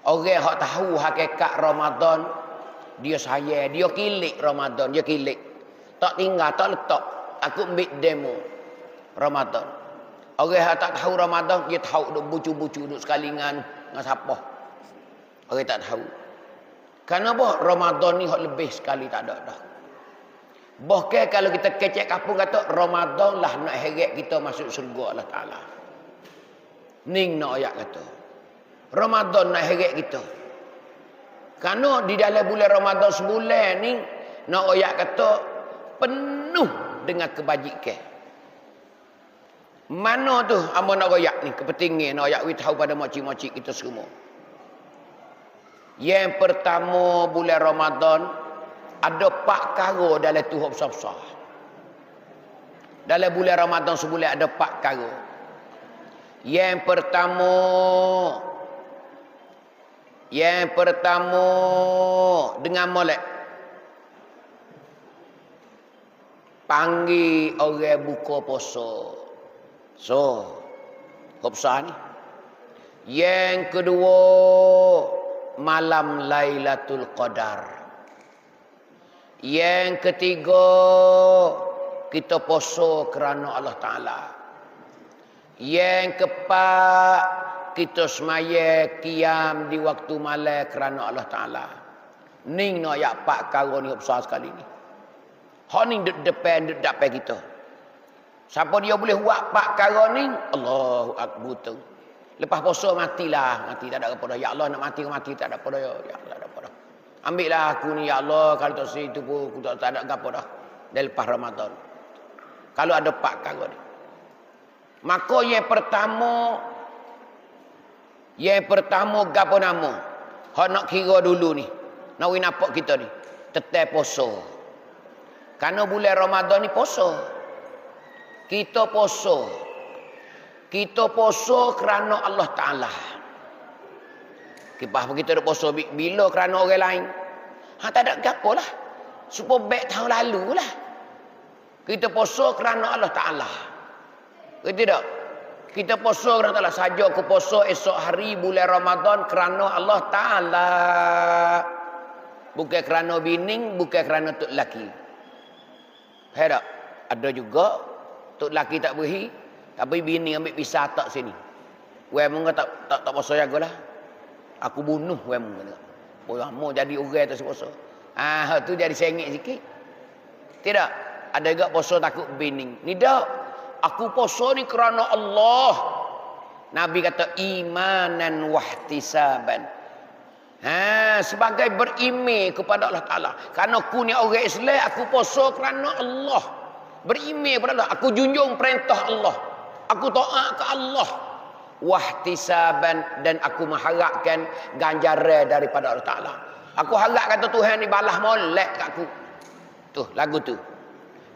Orang hak tahu hakikat Ramadan, dia sayang, dia kilik Ramadan, dia kilik. Tak tinggal, tak letak. Aku ambil demo Ramadan. Orang hak tak tahu Ramadan, dia tahu duk bucu-bucu duk sekali dengan siapa. Orang tak tahu. Karena apa? Ramadan ni hak lebih sekali tak ada dah. Bahkan kalau kita kecek kapung kata Ramadan lah nak heret kita masuk syurga Allah Ta'ala. Ning nak ayat kata. Ramadan nak heret kita. Kerana di dalam bulan Ramadan sebulan ni nak ayat kata penuh dengan kebajikan. Mana tu amo nak royak ni kepentingan nak royak we tahu pada makcik-makcik kita semua. Yang pertama bulan Ramadan ada 4 perkara dalam tu hak besar-besar. Dalam bulan Ramadan sebulan ada 4 perkara. Yang pertama dengan molek panggil orang buka puasa. So, hak besar ni. Yang kedua malam Lailatul Qadar. Yang ketiga kita puasa kerana Allah Ta'ala. Yang keempat kita semaya qiyam di waktu malam kerana Allah Ta'ala. Ning nak ayat 4 perkara ni besar sekali ni. Hak ni depan kita. Siapa dia boleh buat 4 perkara ni? Allahu Akbar tu. Lepas puasa matilah. Mati tak ada apa dah. Ya Allah nak mati tak ada apa dah. Ya Allah tak ada apa dah. Ambil lah aku ni ya Allah. Kalau tak situ pun aku tak ada apa dah. Dan lepas Ramadan. Kalau ada 4 perkara ni. Maka yang pertama gapo nama? Hak nak kira dulu ni. Nak win nampak kita ni. Tetap puasa. Karena bulan Ramadan ni puasa. Kita puasa kerana Allah Ta'ala. Kipah kita duk puasa bila kerana orang lain. Tak ada gapo lah. Supaya baik tahun lalu lah. Kita puasa kerana Allah Ta'ala. Tidak. Kita puasa kerana Allah. Saja aku puasa esok hari bulan Ramadan kerana Allah Ta'ala. Bukan kerana bining, bukan kerana tok laki. Tak? Ada juga tok laki tak beri, tapi bini ambil pisah tak sini. Wei mun tak puasa jagalah. Aku bunuh wei mun. Oh, mau jadi orang tak puasa. Tu jadi sengit sikit. Tidak. Ada juga puasa takut bini. Ni dak. Aku puasa ni kerana Allah. Nabi kata imanan wahtisaban. Sebagai berimej kepada Allah Ta'ala. Kerana aku ni orang Islam, aku puasa kerana Allah. Berimej kepada Allah. Aku junjung perintah Allah. Aku taat ke Allah. Wahtisaban, dan aku mengharapkan ganjaran daripada Allah Ta'ala. Aku harap kata Tuhan ni balas molek kat aku. Tu lagu tu.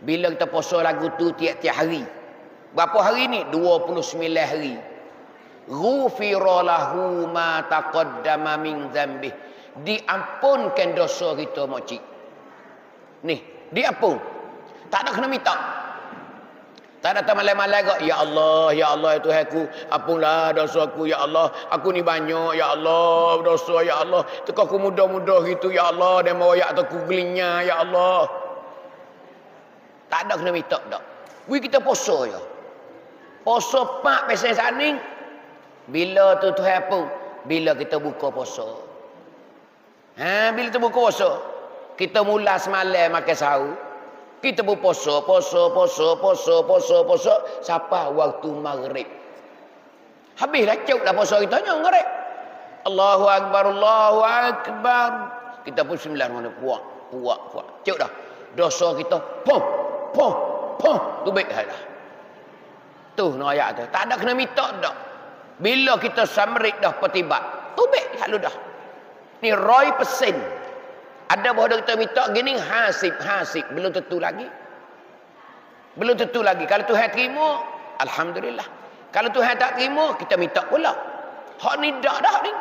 Bila kita puasa lagu tu tiap-tiap hari. Berapa hari ni? 29 hari. Ghufira lahu ma taqaddama min dzambih. Diampunkan dosa kita makcik. Ni, diampun. Tak ada kena minta. Tak ada malam-malam kok. Ya Allah Tuhan aku, ampunlah dosa aku ya Allah. Aku ni banyak ya Allah dosa ya Allah. Teka aku mudah-mudah gitu ya Allah, dan mau ayat aku gelinya ya Allah. Tak ada kena minta dak. Kita puasa ya. Puasa 4 pesan saning. Bila tu Tuhan pun? Bila kita buka puasa. Bila kita buka puasa, kita mula semalam makan sahur. Kita berpuasa, puasa sampai waktu maghrib. Habislah cuklah puasa kita nya maghrib. Allahu Akbar, Allahu Akbar. Kita pun 9 mana puak. Cuk dah. Dosa kita pom. Tubik dah. Tu no ayat tu. Tak ada kena minta dah. Bila kita samrit dah petibat, tubik lalu dah. Ni 100%. Ada bahawa kita minta gini hasib. Belum tentu lagi. Kalau Tuhan terima, alhamdulillah. Kalau Tuhan tak terima, kita minta pula. Hak ni dak dah ni.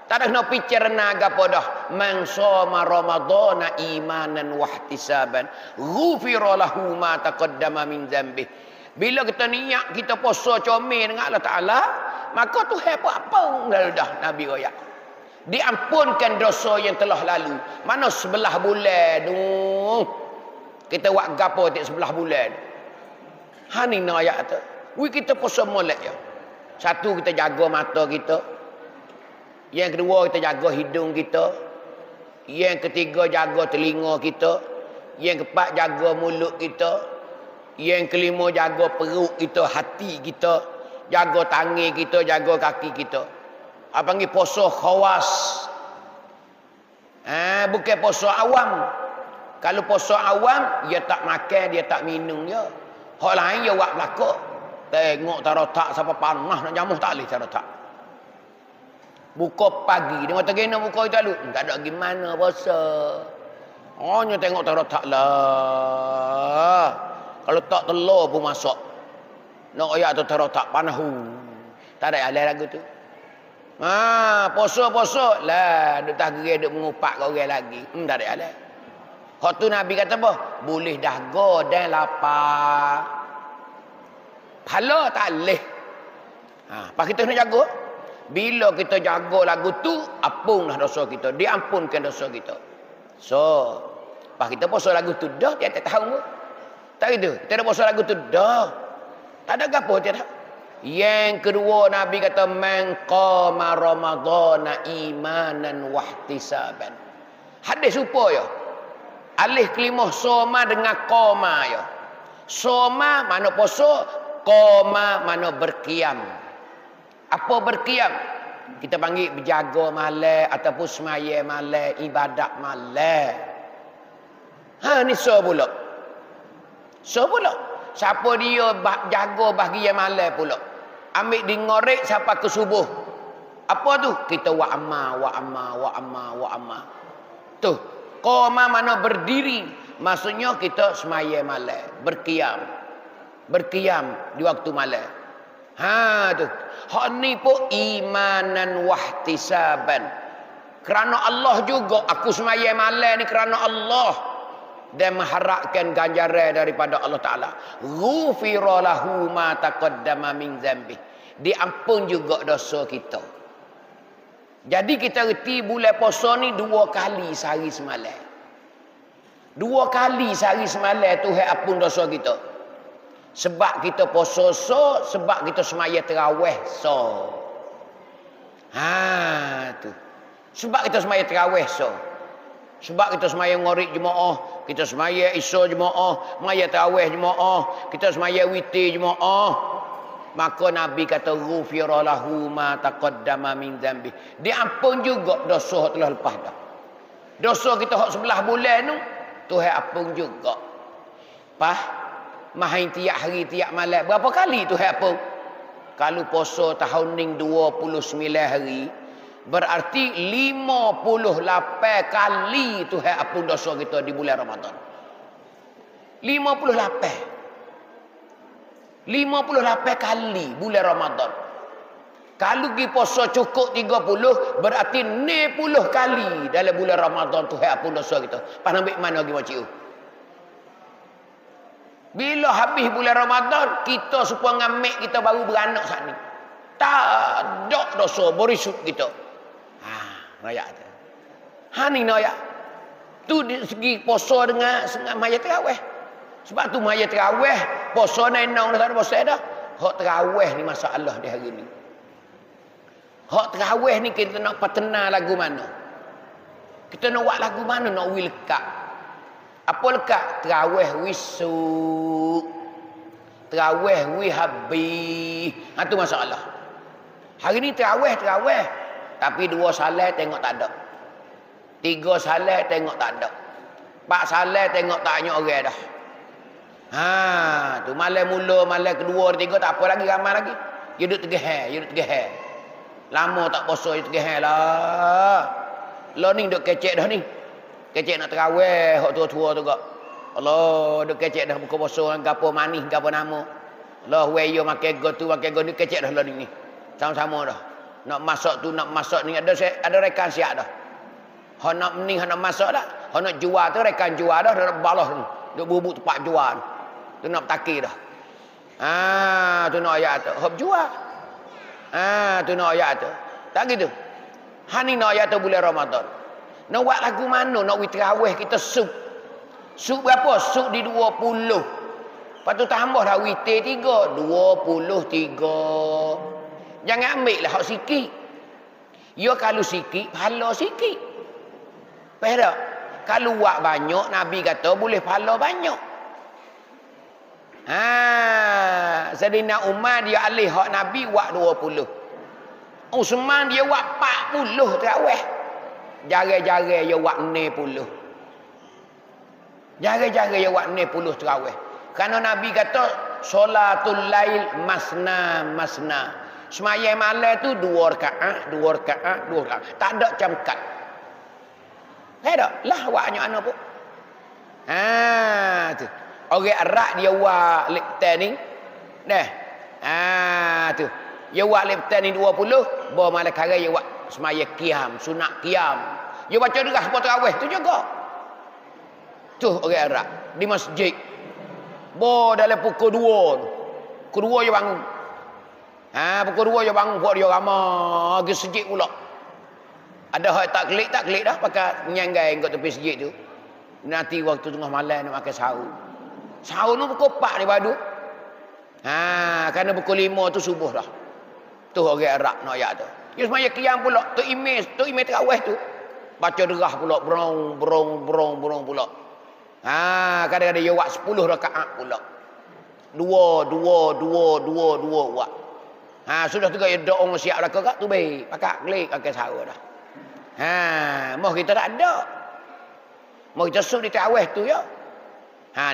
Tak ada kena fikir naga dah. Man shoma ramadhana imanan wahtisaban, ghufira lahu ma taqaddama min dzambih. Bila kita niat kita puasa comel dengan Allah Taala, maka Tuhan apa dah Nabi royak. Diampunkan dosa yang telah lalu. Mana 11 bulan tu. Kita buat gapo tik 11 bulan. Ha ni nak ayat tu. Kita puasa molek je. Satu, kita jaga mata kita. Yang kedua, kita jaga hidung kita. Yang ketiga, jaga telinga kita. Yang keempat, jaga mulut kita. Yang kelima, jaga perut kita, hati kita. Jaga tangan kita, jaga kaki kita. Apa panggil puasa khawas. Bukan puasa awam. Kalau puasa awam, dia tak makan, dia tak minum je. Hak lain dia buat belakang. Tengok tarotak sampai panas nak jamuh tak boleh tarotak. Buka pagi. Dia kata kena buka itu dulu. Tak ada gimana puasa. Hanya tengok tarotak lah. Kalau tak telur pun masak. Nak ayak tu tarotak panas. Tak ada alih lagu tu. Puasa-puasa lah. Duk tak gerai duk mengupak ke orang lagi. Tak ada alih. Hak tu Nabi kata apa? Boleh dahaga dan lapar. Pahala tak boleh. Apa kita nak jaga? Bila kita jaga lagu tu, ampunlah dosa kita. Diampunkan dosa kita. So, pas kita puasa lagu tu dah, dia tak tahu. Tak gitu. Kita dah puasa lagu tu dah. Tak ada gapo dia tak. Yang kedua Nabi kata man qama ramadhana imanan wahtisaban. Hadis serupa ya. Alih kelimah soma dengan qama ya. Soma mana puasa, qama mana berkiam. Apa berkiam? Kita panggil berjaga malam ataupun semaya malam, ibadat malam. Ni so pula. So pula. Siapa dia jaga bahagian malam pula. Ambil di ngorek sampai ke subuh. Apa tu? Kita wa amma. Tu. Qama mana berdiri. Maksudnya kita semaya malam. Berkiam. Berkiam di waktu malam. Tu. Hak ni pun imanan wahtisaban. Kerana Allah juga. Aku semaya malam ni kerana Allah. Dan mengharapkan ganjaran daripada Allah Ta'ala. Ghufira lahu ma taqaddama min dzambih. Diampun juga dosa kita. Jadi kita reti bulan puasa ni 2 kali sehari semalam. 2 kali sehari semalam Tuhan ampun dosa kita. Sebab kita puasa so, sebab kita semaya tarawih so. Tu. Sebab kita semaya tarawih so. Sebab kita semaya ngorik jemaah, kita semaya isya jemaah, semaya tarawih jemaah, kita semaya witir jemaah. Maka Nabi kata ghufira lahu ma taqaddama min dzambih. Diampun juga dosa telah lepas dah. Dosa kita hak 11 bulan tu Tuhan ampun juga. Main tiap hari tiap malam berapa kali Tuhan ampun? Kalau puasa tahun ni 29 hari, berarti 58 kali Tuhan ampun dosa kita di bulan Ramadan. 58 kali bulan Ramadan. Kalau pergi puasa cukup 30, berarti 60 kali dalam bulan Ramadan Tuhan ampun dosa kita. Pas ambil mana lagi macam tu? Bila habis bulan Ramadan, kita supaya ngamik kita baru beranak saat ni. Tak ada dosa berisut kita. Raya tu. Ni raya. Tu di segi puasa dengan maya tarawih. Sebab tu maya tarawih, puasa nenong dah tak ada puasa dah. Hak tarawih ni masalah di hari ni. Hak tarawih ni kita nak patena lagu mana? Kita nak buat lagu mana nak wi lekat? Apa lekat? Tarawih wisu. Tarawih wi habis. Tu masalah. Hari ni tarawih. Tapi 2 salat tengok tak ada. 3 salat tengok tak ada. 4 salat tengok tak banyak orang dah. Tu malam mula, malam kedua, ketiga tak apa lagi, ramai lagi. Dia duduk tegah. Lama tak puasa, dia tegah lah. Lo ni duduk kecek dah ni. Kecek nak terawih, hak tua-tua tu kak. Allah, duduk kecek dah buka puasa, gapo manis, gapo nama. Allah, weyo makan go ni kecek dah lo ni. Sama-sama dah. Nak masak tu, nak masak ni. Ada rekan siap dah. Hak nak ni, hak nak masak dah. Hak nak jual tu, rekan jual dah. Dah balas ni. Duk bubuk tempat jual. Tu nak takir dah. Tu nak ayat tu. Hak jual. Tu nak ayat tu. Tak gitu. Hani nak ayat tu bulan Ramadan. Nak buat lagu mana? Nak wit tarawih kita sub. Sub berapa? Sub di 20. Lepas tu tambah dah witir 3. 23. Jangan ambil lah hak sikit. Ya kalau sikit, pahala sikit. Faham tak? Kalau buat banyak, Nabi kata boleh pahala banyak. Sayyidina Umar dia alih hak Nabi buat 20. Utsman dia buat 40 tarawih. Jarang-jarang dia buat 60. Jarang-jarang dia buat 60 tarawih. Kerana Nabi kata solatul lail masna masna. Sembahyang malam tu 2 rakaat, 2 rakaat, 2 rakaat. Tak ada camkat. Tak? Lah buatnya ana pun. Tu. Orang Arab dia buat leptan ni. Dah. Tu. Dia buat leptan ni 20, bawa malam kara dia buat semaya qiyam, sunat qiyam. Dia baca deras buat tarawih tu juga. Tu orang Arab di masjid. Bawa dalam pukul 2 tu. Pukul 2 dia bangun. Pukul 2 dia bangun buat dia ramai ke sejid pula. Ada hak tak klik dah pakai nyanggai kat tepi sejid tu. Nanti waktu tengah malam nak makan sahur. Sahur tu pukul 4 dia padu. Kerana pukul 5 tu subuh dah. Tu orang Arab nak ayat tu. Dia semaya qiyam pula. Tu imej tarawih tu. Baca derah pula brong pula. Kadang-kadang dia buat 10 rakaat pula. 2 buat. Sudah tu dia doa orang siap belaka kat tu baik. Pakak klik pakai sahur dah. Moh kita tak ada. Moh kita sub di tarawih tu ya.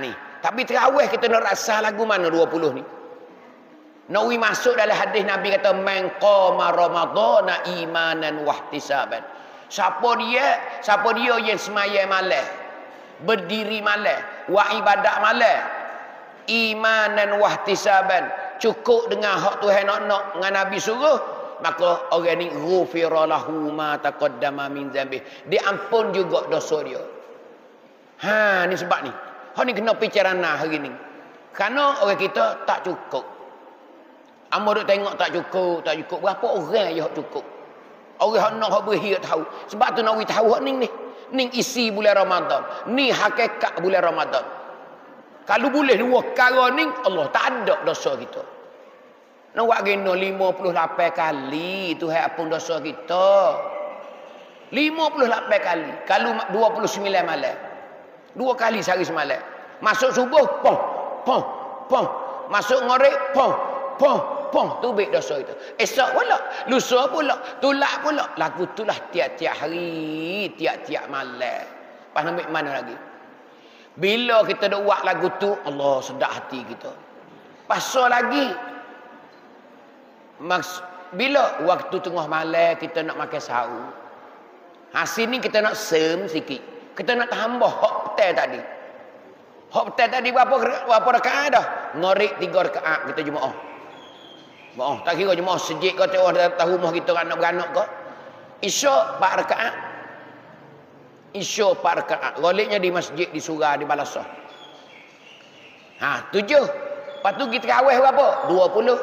Ni. Tapi tarawih kita nak rasa lagu mana 20 ni? Nawi masuk dalam hadis Nabi kata man qama ramadhana imanan wahtisaban. Siapa dia yang sembahyang malam, berdiri malam, wa ibadat malam, imanan wahtisaban, cukup dengan hak Tuhan nak dengan Nabi suruh, maka orang ni ghufira lahu ma taqaddama min dzambi. Diampun juga dosa dia. Ni sebab ni. Hak ni kena pikiran hari ni. Kerana orang kita tak cukup. Amo duk tengok tak cukup. Berapa orang yang cukup? Orang nak hak beri tahu. Sebab tu nak we tahu hak ni. Ni isi bulan Ramadan. Ni hakikat bulan Ramadan. Kalau boleh dua perkara ni, Allah tak ada dosa kita. Nak buat geno 58 kali Tuhan ampun dosa kita. 58 kali. Kalau 29 malam. 2 kali sehari semalam. Masuk subuh, pong. Masuk ngorek, pong. Tu baik dosa itu. Esok pula, lusa pula, tulak pula. Lagu itulah tiap-tiap hari, tiap-tiap malam. Pas ambil mana lagi? Bila kita dah buat lagu tu, Allah sedap hati kita. Pasal lagi. Bila waktu tengah malam kita nak makan sahur. Hasil ni kita nak sikit. Kita nak tambah hak petai tadi. Hak petai tadi berapa rakaat dah? Ngorek 3 rakaat kita jemaah. Tak kira jemaah sejid kau tengok tahu rumah kita anak-beranak kau. Isyak 4 rakaat. Isyak 4 rakaat. Goliknya di masjid di surah di Balasah. 7. Lepas tu kita tarawih berapa? 20.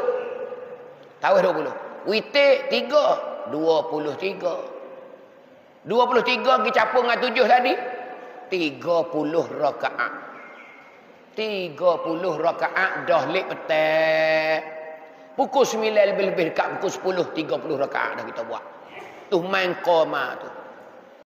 Tarawih 20. Witir 3. 23. 23 kita capung dengan 7 tadi. 30 rakaat. 30 rakaat dah lek petai. Pukul 9 lebih-lebih dekat pukul 10 30 rakaat dah kita buat. Tu main qoma tu.